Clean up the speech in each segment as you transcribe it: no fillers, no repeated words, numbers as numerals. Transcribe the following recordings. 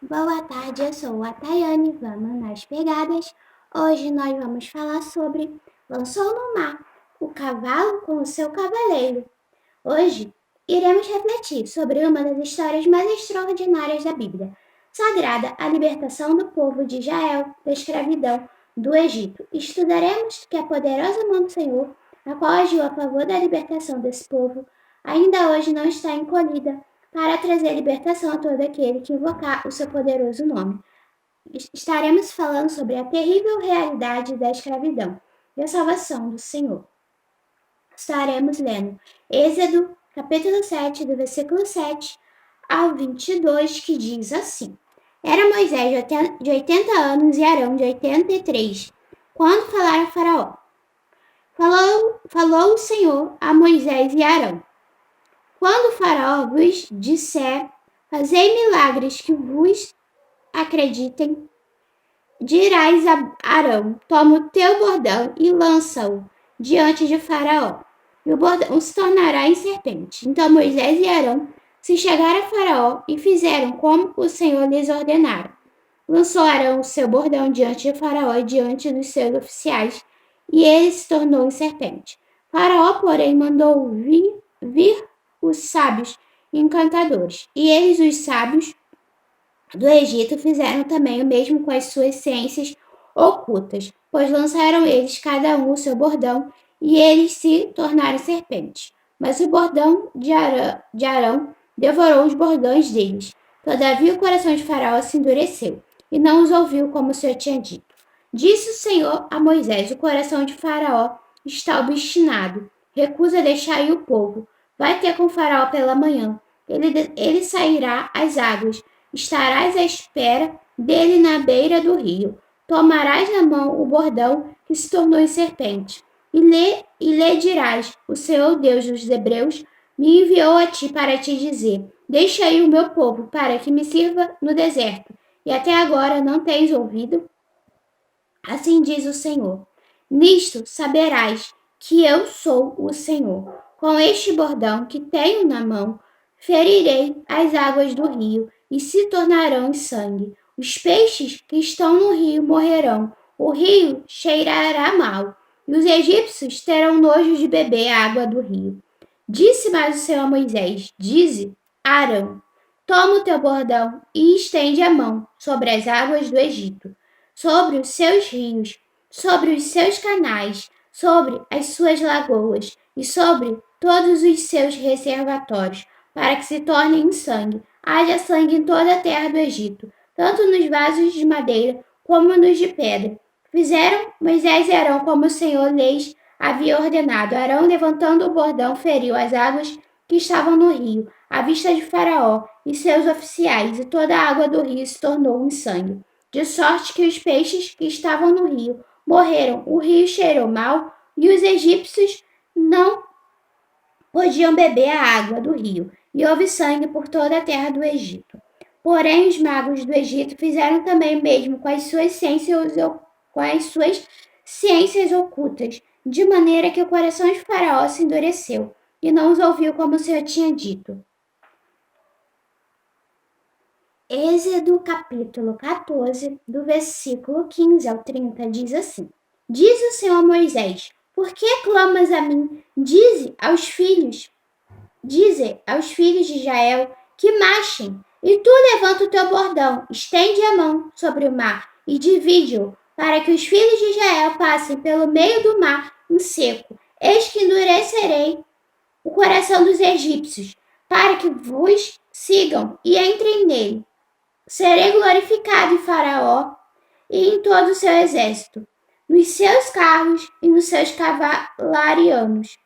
Boa tarde, eu sou a Tayane, vamos nas pegadas. Hoje nós vamos falar sobre Lançou no Mar, o cavalo com o seu cavaleiro. Hoje iremos refletir sobre uma das histórias mais extraordinárias da Bíblia Sagrada, a libertação do povo de Israel da escravidão do Egito. Estudaremos que a poderosa mão do Senhor, a qual agiu a favor da libertação desse povo, ainda hoje não está encolhida para trazer libertação a todo aquele que invocar o seu poderoso nome. Estaremos falando sobre a terrível realidade da escravidão e a salvação do Senhor. Estaremos lendo Êxodo, capítulo 7, do versículo 7 ao 22, que diz assim: Era Moisés de 80 anos e Arão de 83, quando falaram a Faraó. Falou o Senhor a Moisés e Arão: Quando o Faraó vos disser, fazei milagres que vos acreditem, dirás a Arão: toma o teu bordão e lança-o diante de Faraó, e o bordão se tornará em serpente. Então Moisés e Arão se chegaram a Faraó e fizeram como o Senhor lhes ordenara. Lançou Arão o seu bordão diante de Faraó e diante dos seus oficiais, e ele se tornou em serpente. Faraó, porém, mandou vir os sábios e encantadores, e eles, os sábios do Egito, fizeram também o mesmo com as suas ciências ocultas, pois lançaram eles cada um o seu bordão, e eles se tornaram serpentes. Mas o bordão de Arão devorou os bordões deles. Todavia o coração de Faraó se endureceu, e não os ouviu como o Senhor tinha dito. Disse o Senhor a Moisés: o coração de Faraó está obstinado, recusa deixar ir o povo. Vai ter com Faraó pela manhã. Ele sairá às águas. Estarás à espera dele na beira do rio. Tomarás na mão o bordão que se tornou em serpente. E lhe dirás: o Senhor Deus dos Hebreus me enviou a ti para te dizer: deixa aí o meu povo para que me sirva no deserto. E até agora não tens ouvido? Assim diz o Senhor: nisto saberás que eu sou o Senhor. Com este bordão que tenho na mão, ferirei as águas do rio e se tornarão em sangue. Os peixes que estão no rio morrerão. O rio cheirará mal, e os egípcios terão nojo de beber a água do rio. Disse mais o Senhor a Moisés: dize, Arão, toma o teu bordão e estende a mão sobre as águas do Egito, sobre os seus rios, sobre os seus canais, sobre as suas lagoas e sobre todos os seus reservatórios, para que se tornem em sangue. Haja sangue em toda a terra do Egito, tanto nos vasos de madeira como nos de pedra. Fizeram Moisés e Arão como o Senhor lhes havia ordenado. Arão, levantando o bordão, feriu as águas que estavam no rio, à vista de Faraó e seus oficiais, e toda a água do rio se tornou em sangue, de sorte que os peixes que estavam no rio morreram. O rio cheirou mal e os egípcios não podiam beber a água do rio, e houve sangue por toda a terra do Egito. Porém, os magos do Egito fizeram também o mesmo com as suas ciências ocultas, de maneira que o coração de Faraó se endureceu, e não os ouviu como o Senhor tinha dito. Êxodo capítulo 14, do versículo 15 ao 30, diz assim: Diz o Senhor a Moisés: por que clamas a mim? Dize aos filhos de Israel que marchem. E tu levanta o teu bordão, estende a mão sobre o mar e divide-o, para que os filhos de Israel passem pelo meio do mar em seco. Eis que endurecerei o coração dos egípcios, para que vos sigam e entrem nele. Serei glorificado em Faraó e em todo o seu exército, nos seus carros e nos seus cavalarianos.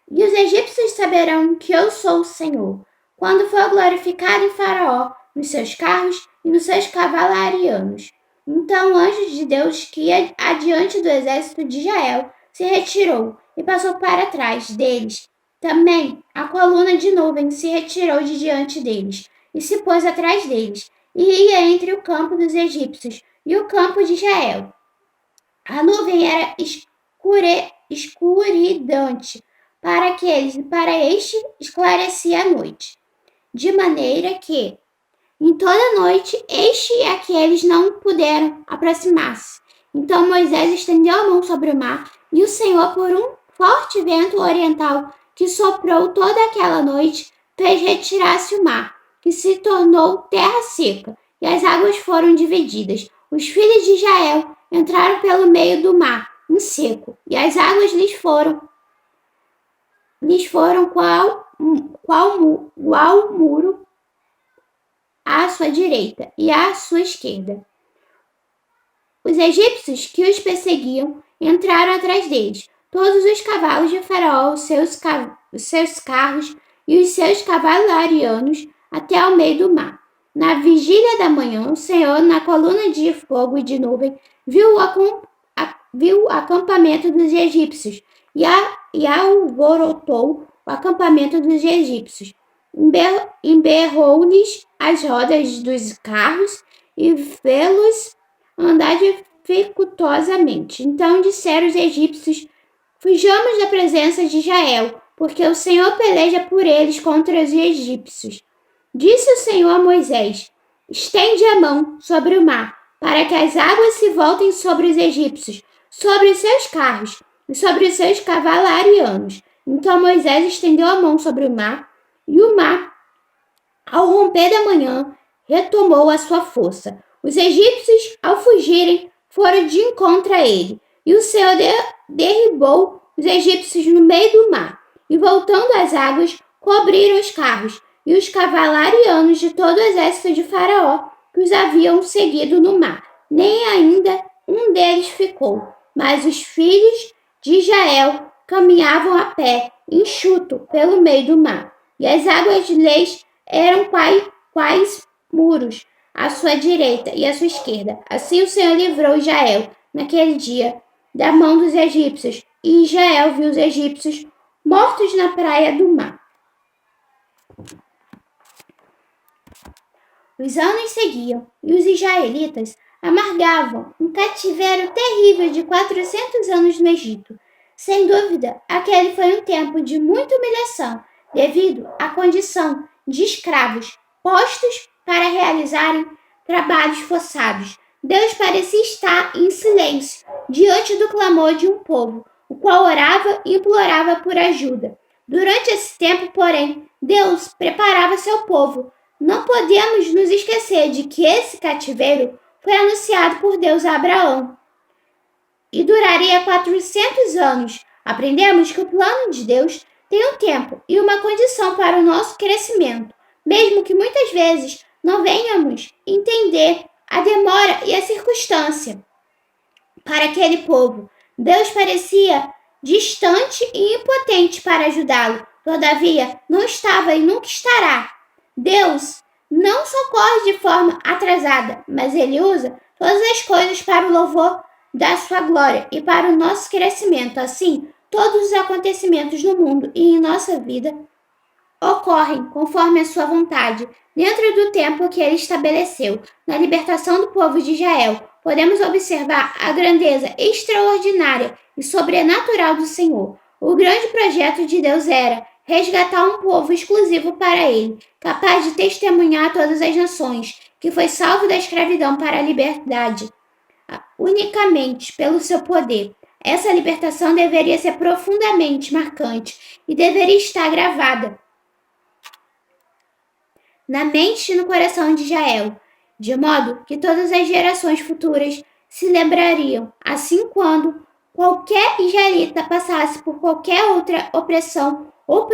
E os egípcios saberão que eu sou o Senhor, quando for glorificado em Faraó, nos seus carros e nos seus cavalarianos. Então o anjo de Deus, que ia adiante do exército de Israel, se retirou e passou para trás deles. Também a coluna de nuvem se retirou de diante deles e se pôs atrás deles, e ia entre o campo dos egípcios e o campo de Israel. A nuvem era escuridante para este esclarecia a noite, de maneira que em toda noite, este e aqueles não puderam aproximar-se. Então Moisés estendeu a mão sobre o mar, e o Senhor, por um forte vento oriental que soprou toda aquela noite, fez retirar-se o mar, que se tornou terra seca, e as águas foram divididas. Os filhos de Israel entraram pelo meio do mar, em seco, e as águas lhes foram qual muro à sua direita e à sua esquerda. Os egípcios que os perseguiam entraram atrás deles. Todos os cavalos de Faraó, os seus carros e os seus cavalarianos até ao meio do mar. Na vigília da manhã, o Senhor, na coluna de fogo e de nuvem, viu o acampamento dos egípcios e alvorotou o acampamento dos egípcios. Emberrou-lhes as rodas dos carros e fê-los andar dificultosamente. Então disseram os egípcios: fujamos da presença de Israel, porque o Senhor peleja por eles contra os egípcios. Disse o Senhor a Moisés: estende a mão sobre o mar, para que as águas se voltem sobre os egípcios, sobre os seus carros e sobre os seus cavalarianos. Então Moisés estendeu a mão sobre o mar, e o mar, ao romper da manhã, retomou a sua força. Os egípcios, ao fugirem, foram de encontro a ele, e o Senhor derribou os egípcios no meio do mar, e voltando as águas, cobriram os carros e os cavalarianos de todo o exército de Faraó que os haviam seguido no mar. Nem ainda um deles ficou, mas os filhos de Israel caminhavam a pé, enxuto, pelo meio do mar, e as águas lhes eram quais muros à sua direita e à sua esquerda. Assim o Senhor livrou Israel naquele dia da mão dos egípcios, e Israel viu os egípcios mortos na praia do mar. Os anos seguiam, e os israelitas amargavam um cativeiro terrível de 400 anos no Egito. Sem dúvida, aquele foi um tempo de muita humilhação, devido à condição de escravos postos para realizarem trabalhos forçados. Deus parecia estar em silêncio diante do clamor de um povo, o qual orava e implorava por ajuda. Durante esse tempo, porém, Deus preparava seu povo. Não podemos nos esquecer de que esse cativeiro foi anunciado por Deus a Abraão e duraria 400 anos. Aprendemos que o plano de Deus tem um tempo e uma condição para o nosso crescimento, mesmo que muitas vezes não venhamos entender a demora e a circunstância. Para aquele povo, Deus parecia distante e impotente para ajudá-lo. Todavia, não estava e nunca estará. Deus não socorre de forma atrasada, mas Ele usa todas as coisas para o louvor da sua glória e para o nosso crescimento. Assim, todos os acontecimentos no mundo e em nossa vida ocorrem conforme a sua vontade, dentro do tempo que Ele estabeleceu. Na libertação do povo de Israel, podemos observar a grandeza extraordinária e sobrenatural do Senhor. O grande projeto de Deus era resgatar um povo exclusivo para Ele, capaz de testemunhar a todas as nações, que foi salvo da escravidão para a liberdade, unicamente pelo seu poder. Essa libertação deveria ser profundamente marcante e deveria estar gravada na mente e no coração de Israel, de modo que todas as gerações futuras se lembrariam. Assim, quando qualquer israelita passasse por qualquer outra opressão ou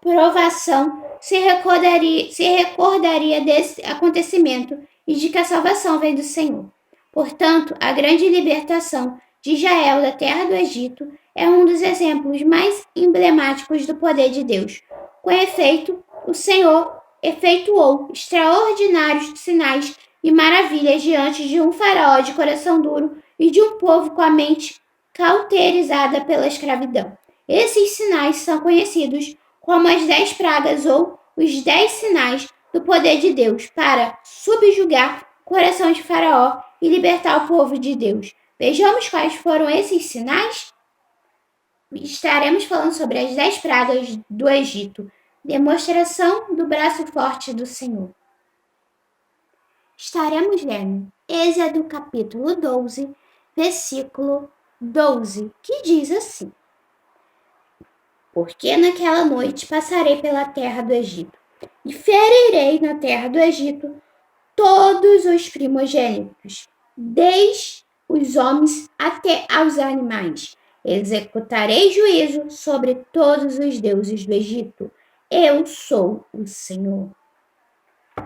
provação, se recordaria desse acontecimento e de que a salvação vem do Senhor. Portanto, a grande libertação de Israel da terra do Egito é um dos exemplos mais emblemáticos do poder de Deus. Com efeito, o Senhor efetuou extraordinários sinais e maravilhas diante de um faraó de coração duro e de um povo com a mente cauterizada pela escravidão. Esses sinais são conhecidos como as 10 pragas ou os 10 sinais do poder de Deus para subjugar o coração de Faraó e libertar o povo de Deus. Vejamos quais foram esses sinais? Estaremos falando sobre as 10 pragas do Egito. Demonstração do braço forte do Senhor. estaremos lendo Êxodo capítulo 12, versículo 12, que diz assim: Porque naquela noite passarei pela terra do Egito, e ferirei na terra do Egito todos os primogênitos, desde os homens até aos animais. Executarei juízo sobre todos os deuses do Egito. Eu sou o Senhor.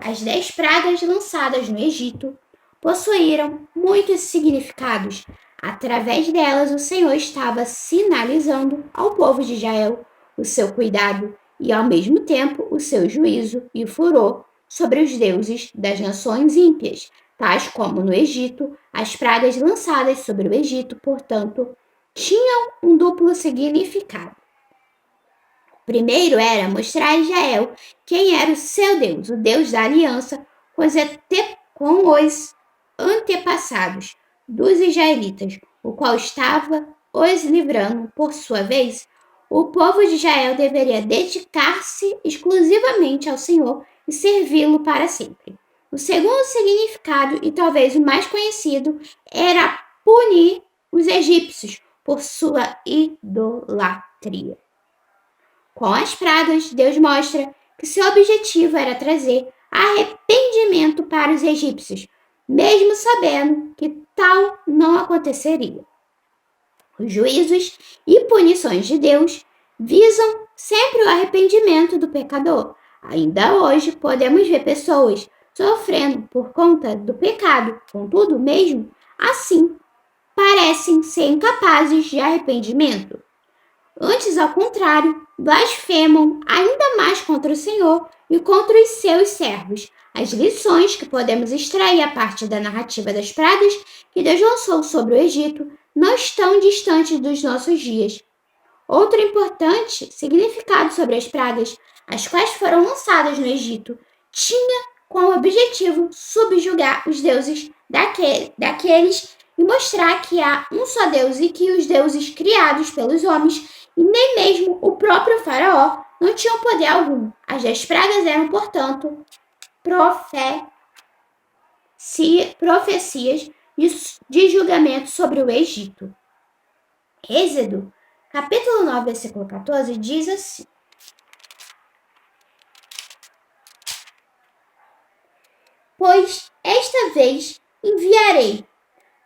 As 10 pragas lançadas no Egito possuíram muitos significados. Através delas, o Senhor estava sinalizando ao povo de Israel o seu cuidado e, ao mesmo tempo, o seu juízo e furor sobre os deuses das nações ímpias, tais como no Egito. As pragas lançadas sobre o Egito, portanto, tinham um duplo significado. O primeiro era mostrar a Israel quem era o seu Deus, o Deus da aliança com os antepassados dos israelitas, o qual estava os livrando. Por sua vez, o povo de Israel deveria dedicar-se exclusivamente ao Senhor e servi-lo para sempre. O segundo significado, e talvez o mais conhecido, era punir os egípcios por sua idolatria. Com as pragas, Deus mostra que seu objetivo era trazer arrependimento para os egípcios, mesmo sabendo que tal não aconteceria. Os juízos e punições de Deus visam sempre o arrependimento do pecador. Ainda hoje podemos ver pessoas sofrendo por conta do pecado, contudo, mesmo assim, parecem ser incapazes de arrependimento. Antes, ao contrário, blasfemam ainda mais contra o Senhor e contra os seus servos. As lições que podemos extrair a partir da narrativa das pragas que Deus lançou sobre o Egito não estão distantes dos nossos dias. Outro importante significado sobre as pragas, as quais foram lançadas no Egito, tinha como objetivo subjugar os deuses daqueles e mostrar que há um só Deus e que os deuses criados pelos homens e nem mesmo o próprio faraó não tinham poder algum. As 10 pragas eram, portanto, profecias de julgamento sobre o Egito. Êxodo, capítulo 9, versículo 14, diz assim: Pois esta vez enviarei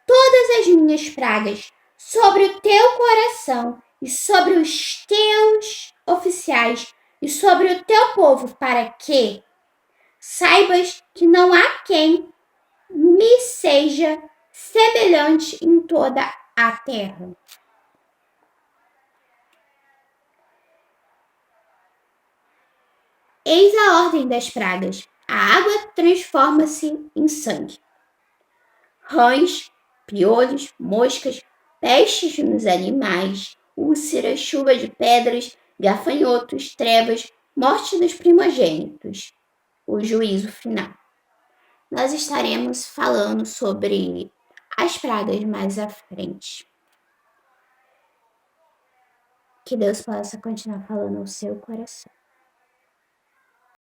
todas as minhas pragas sobre o teu coração e sobre os teus oficiais e sobre o teu povo, para que saibas que não há quem me seja semelhante em toda a terra. Eis a ordem das pragas. A água transforma-se em sangue. Rãs, piolhos, moscas, pestes nos animais, úlceras, chuva de pedras, gafanhotos, trevas, morte dos primogênitos. O juízo final. Nós estaremos falando sobre as pragas mais à frente. Que Deus possa continuar falando ao seu coração.